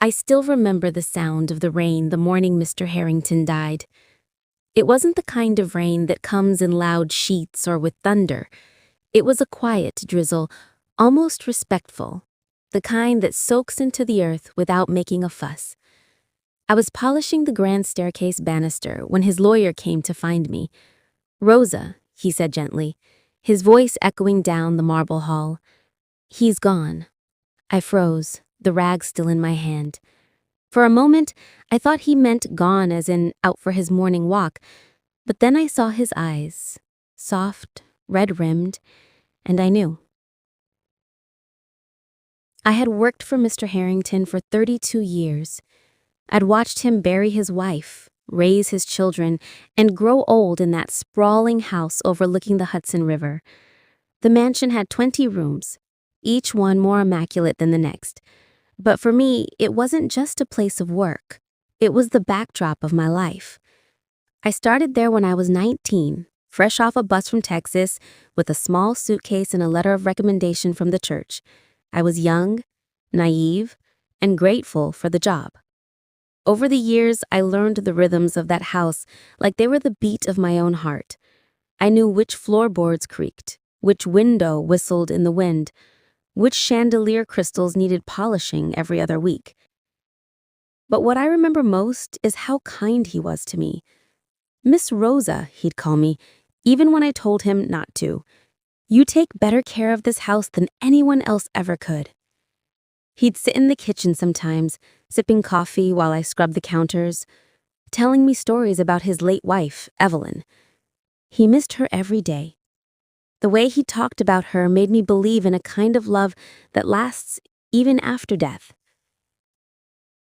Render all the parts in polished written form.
I still remember the sound of the rain the morning Mr. Harrington died. It wasn't the kind of rain that comes in loud sheets or with thunder. It was a quiet drizzle, almost respectful, the kind that soaks into the earth without making a fuss. I was polishing the grand staircase banister when his lawyer came to find me. "Rosa," he said gently, his voice echoing down the marble hall. "He's gone." I froze, the rag still in my hand. For a moment, I thought he meant gone as in out for his morning walk, but then I saw his eyes, soft, red-rimmed, and I knew. I had worked for Mr. Harrington for 32 years. I'd watched him bury his wife, raise his children, and grow old in that sprawling house overlooking the Hudson River. The mansion had 20 rooms, each one more immaculate than the next. But for me, it wasn't just a place of work. It was the backdrop of my life. I started there when I was 19, fresh off a bus from Texas, with a small suitcase and a letter of recommendation from the church. I was young, naive, and grateful for the job. Over the years, I learned the rhythms of that house like they were the beat of my own heart. I knew which floorboards creaked, which window whistled in the wind, which chandelier crystals needed polishing every other week. But what I remember most is how kind he was to me. "Miss Rosa," he'd call me, even when I told him not to. "You take better care of this house than anyone else ever could." He'd sit in the kitchen sometimes, sipping coffee while I scrubbed the counters, telling me stories about his late wife, Evelyn. He missed her every day. The way he talked about her made me believe in a kind of love that lasts even after death.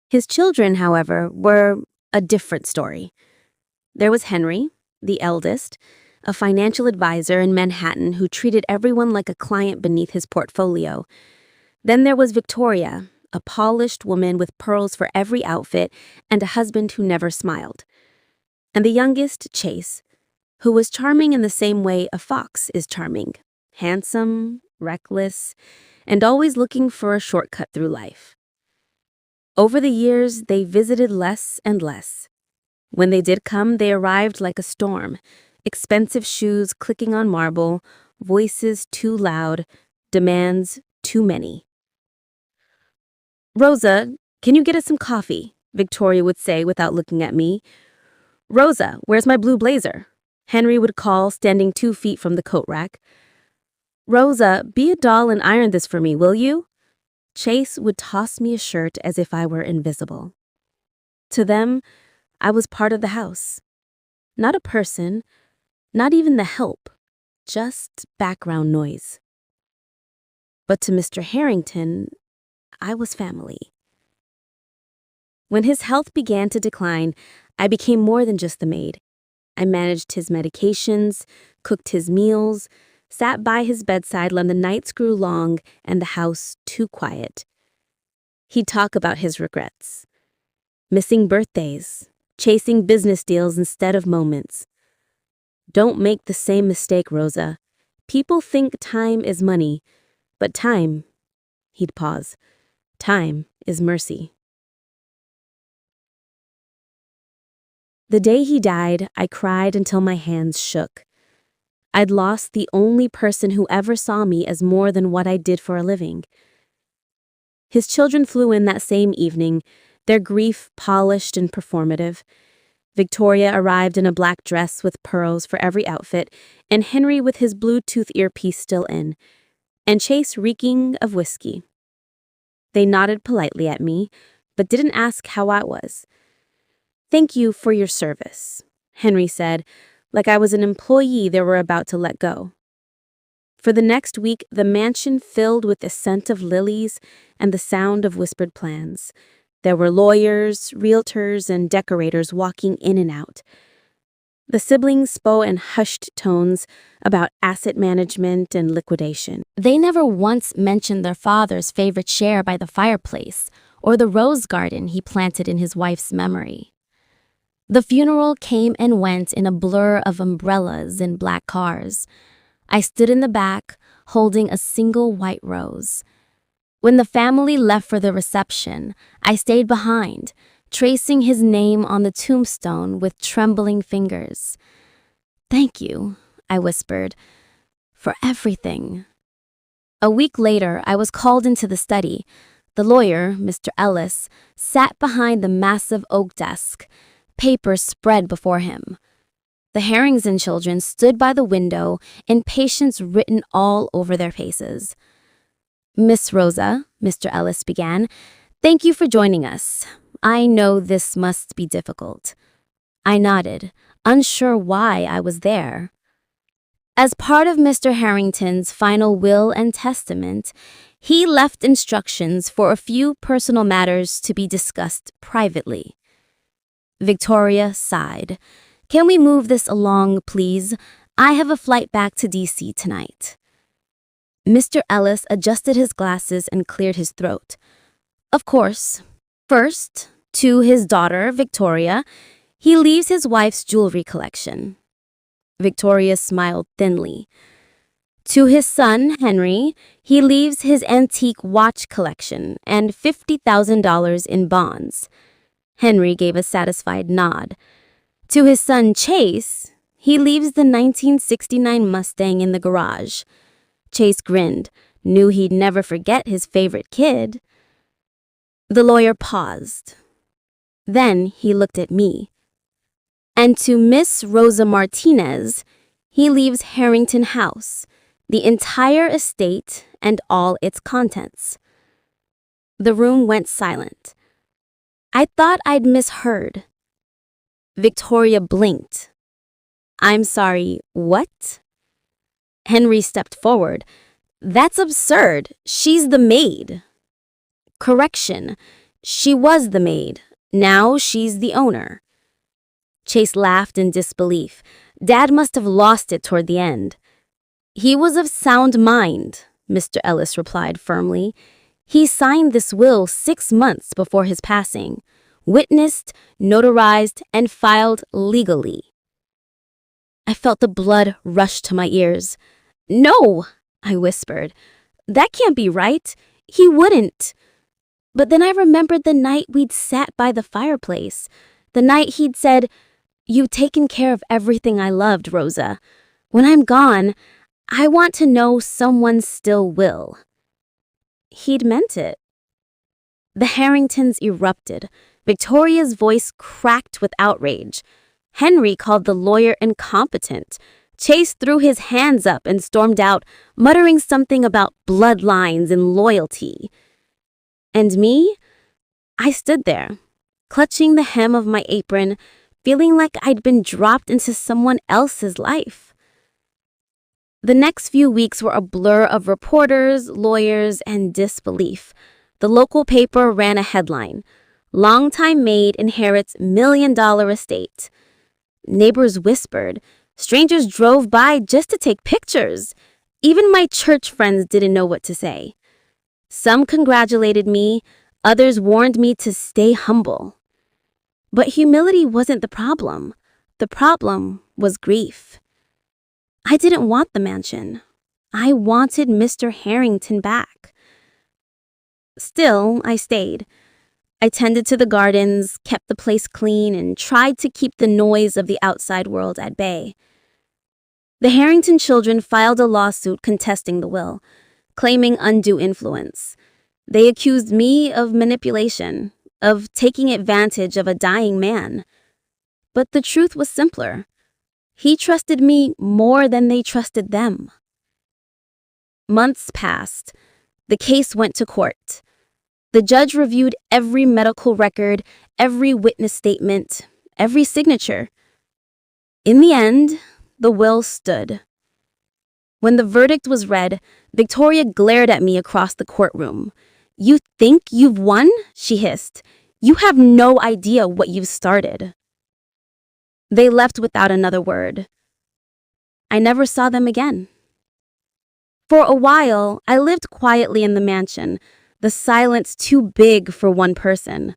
His children, however, were a different story. There was Henry, the eldest, a financial advisor in Manhattan who treated everyone like a client beneath his portfolio. Then there was Victoria, a polished woman with pearls for every outfit and a husband who never smiled. And the youngest, Chase, who was charming in the same way a fox is charming, handsome, reckless, and always looking for a shortcut through life. Over the years, they visited less and less. When they did come, they arrived like a storm, expensive shoes clicking on marble, voices too loud, demands too many. "Rosa, can you get us some coffee?" Victoria would say without looking at me. "Rosa, where's my blue blazer?" Henry would call, standing 2 feet from the coat rack. "Rosa, be a doll and iron this for me, will you?" Chase would toss me a shirt as if I were invisible. To them, I was part of the house. Not a person, not even the help, just background noise. But to Mr. Harrington, I was family. When his health began to decline, I became more than just the maid. I managed his medications, cooked his meals, sat by his bedside when the nights grew long and the house too quiet. He'd talk about his regrets. Missing birthdays, chasing business deals instead of moments. "Don't make the same mistake, Rosa. People think time is money, but time," he'd pause, "time is mercy." The day he died, I cried until my hands shook. I'd lost the only person who ever saw me as more than what I did for a living. His children flew in that same evening, their grief polished and performative. Victoria arrived in a black dress with pearls for every outfit, and Henry with his Bluetooth earpiece still in, and Chase reeking of whiskey. They nodded politely at me, but didn't ask how I was. "Thank you for your service," Henry said, like I was an employee they were about to let go. For the next week, the mansion filled with the scent of lilies and the sound of whispered plans. There were lawyers, realtors, and decorators walking in and out. The siblings spoke in hushed tones about asset management and liquidation. They never once mentioned their father's favorite chair by the fireplace or the rose garden he planted in his wife's memory. The funeral came and went in a blur of umbrellas and black cars. I stood in the back, holding a single white rose. When the family left for the reception, I stayed behind, tracing his name on the tombstone with trembling fingers. "Thank you," I whispered, "for everything." A week later, I was called into the study. The lawyer, Mr. Ellis, sat behind the massive oak desk, papers spread before him. The Harrington children stood by the window, impatience written all over their faces. "Miss Rosa," Mr. Ellis began, "thank you for joining us. I know this must be difficult." I nodded, unsure why I was there. As part of Mr. Harrington's final will and testament, he left instructions for a few personal matters to be discussed privately. Victoria sighed. "Can we move this along, please? I have a flight back to D.C. tonight." Mr. Ellis adjusted his glasses and cleared his throat. "Of course. First, to his daughter, Victoria, he leaves his wife's jewelry collection." Victoria smiled thinly. "To his son, Henry, he leaves his antique watch collection and $50,000 in bonds." Henry gave a satisfied nod. "To his son, Chase, he leaves the 1969 Mustang in the garage." Chase grinned, knew he'd never forget his favorite kid. The lawyer paused. Then he looked at me. "And to Miss Rosa Martinez, he leaves Harrington House, the entire estate and all its contents." The room went silent. I thought I'd misheard. Victoria blinked. "I'm sorry, what?" Henry stepped forward. "That's absurd. She's the maid." "Correction. She was the maid. Now she's the owner." Chase laughed in disbelief. Dad must have lost it toward the end. "He was of sound mind," Mr. Ellis replied firmly. "He signed this will 6 months before his passing, witnessed, notarized, and filed legally." I felt the blood rush to my ears. "No," I whispered. "That can't be right. He wouldn't." But then I remembered the night we'd sat by the fireplace, the night he'd said, "You've taken care of everything I loved, Rosa. When I'm gone, I want to know someone still will." He'd meant it. The Harringtons erupted. Victoria's voice cracked with outrage. Henry called the lawyer incompetent. Chase threw his hands up and stormed out, muttering something about bloodlines and loyalty. And me? I stood there, clutching the hem of my apron, feeling like I'd been dropped into someone else's life. The next few weeks were a blur of reporters, lawyers, and disbelief. The local paper ran a headline: "Longtime maid inherits $1 million estate." Neighbors whispered. Strangers drove by just to take pictures. Even my church friends didn't know what to say. Some congratulated me, others warned me to stay humble. But humility wasn't the problem. The problem was grief. I didn't want the mansion. I wanted Mr. Harrington back. Still, I stayed. I tended to the gardens, kept the place clean, and tried to keep the noise of the outside world at bay. The Harrington children filed a lawsuit contesting the will, claiming undue influence. They accused me of manipulation, of taking advantage of a dying man. But the truth was simpler. He trusted me more than they trusted them. Months passed. The case went to court. The judge reviewed every medical record, every witness statement, every signature. In the end, the will stood. When the verdict was read, Victoria glared at me across the courtroom. "You think you've won?" she hissed. "You have no idea what you've started." They left without another word. I never saw them again. For a while, I lived quietly in the mansion, the silence too big for one person.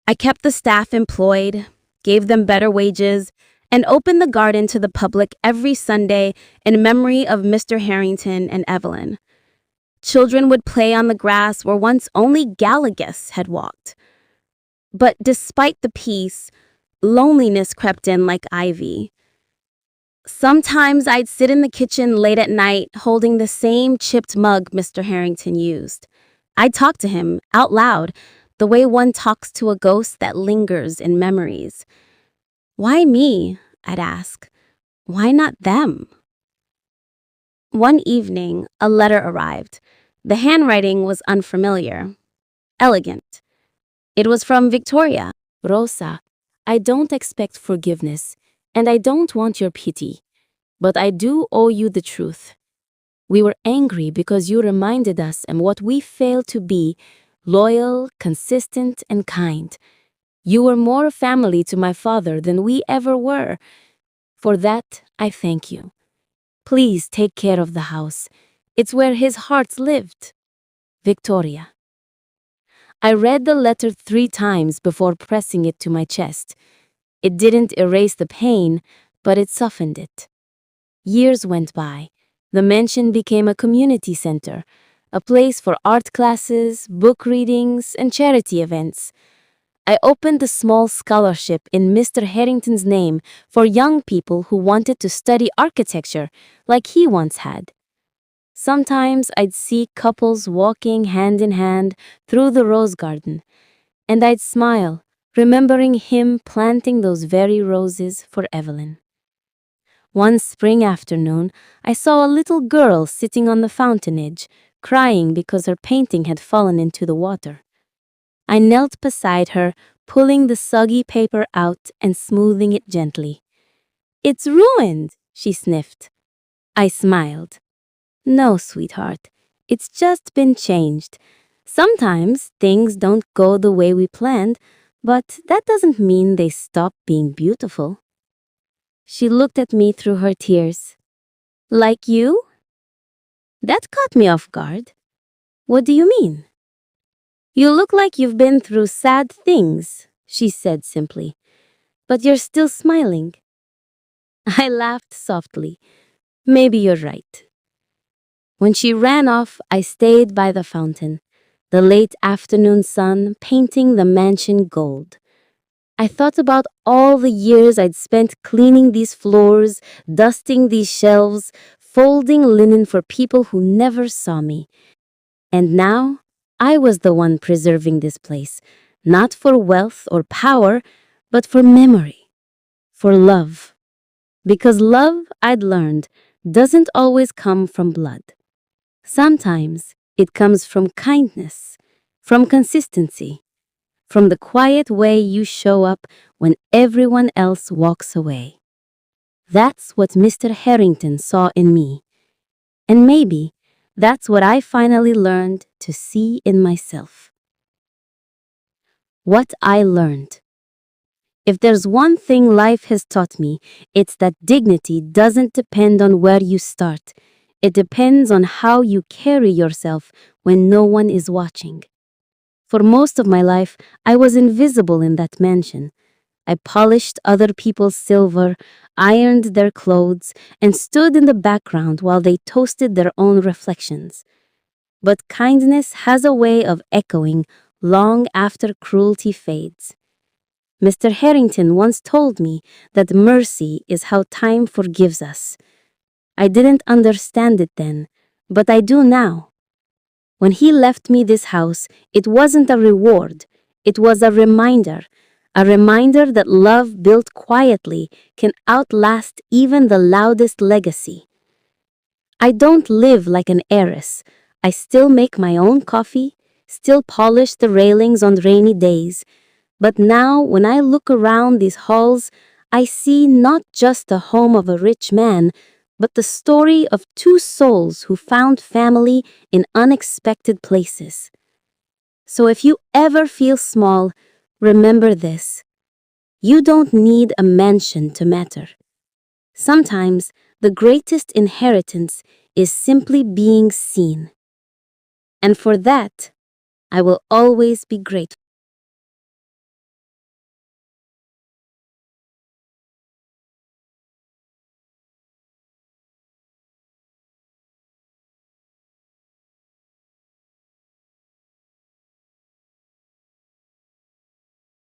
I kept the staff employed, gave them better wages, and opened the garden to the public every Sunday in memory of Mr. Harrington and Evelyn. Children would play on the grass where once only gala guests had walked. But despite the peace, loneliness crept in like ivy. Sometimes I'd sit in the kitchen late at night holding the same chipped mug Mr. Harrington used. I'd talk to him out loud, the way one talks to a ghost that lingers in memories. Why me? I'd ask. Why not them? One evening, a letter arrived. The handwriting was unfamiliar, elegant. It was from Victoria. Rosa, I don't expect forgiveness, and I don't want your pity, but I do owe you the truth. We were angry because you reminded us and what we failed to be, loyal, consistent, and kind. You were more family to my father than we ever were. For that, I thank you. Please take care of the house. It's where his heart lived. Victoria. I read the letter 3 times before pressing it to my chest. It didn't erase the pain, but it softened it. Years went by. The mansion became a community center, a place for art classes, book readings, and charity events. I opened a small scholarship in Mr. Harrington's name for young people who wanted to study architecture like he once had. Sometimes I'd see couples walking hand in hand through the rose garden, and I'd smile, remembering him planting those very roses for Evelyn. One spring afternoon, I saw a little girl sitting on the fountain edge, crying because her painting had fallen into the water. I knelt beside her, pulling the soggy paper out and smoothing it gently. "It's ruined," she sniffed. I smiled. "No, sweetheart, it's just been changed. Sometimes things don't go the way we planned, but that doesn't mean they stop being beautiful." She looked at me through her tears. "Like you?" That caught me off guard. "What do you mean?" "You look like you've been through sad things," she said simply, "but you're still smiling." I laughed softly. "Maybe you're right." When she ran off, I stayed by the fountain, the late afternoon sun painting the mansion gold. I thought about all the years I'd spent cleaning these floors, dusting these shelves, folding linen for people who never saw me. And now, I was the one preserving this place, not for wealth or power, but for memory, for love. Because love, I'd learned, doesn't always come from blood. Sometimes it comes from kindness, from consistency, from the quiet way you show up when everyone else walks away. That's what Mr. Harrington saw in me. And maybe that's what I finally learned to see in myself. What I learned. If there's one thing life has taught me, it's that dignity doesn't depend on where you start. It depends on how you carry yourself when no one is watching. For most of my life, I was invisible in that mansion. I polished other people's silver, ironed their clothes, and stood in the background while they toasted their own reflections. But kindness has a way of echoing long after cruelty fades. Mr. Harrington once told me that mercy is how time forgives us. I didn't understand it then, but I do now. When he left me this house, it wasn't a reward. It was a reminder that love built quietly can outlast even the loudest legacy. I don't live like an heiress. I still make my own coffee, still polish the railings on rainy days. But now, when I look around these halls, I see not just the home of a rich man, but the story of 2 souls who found family in unexpected places. So if you ever feel small, remember this. You don't need a mansion to matter. Sometimes the greatest inheritance is simply being seen. And for that, I will always be grateful.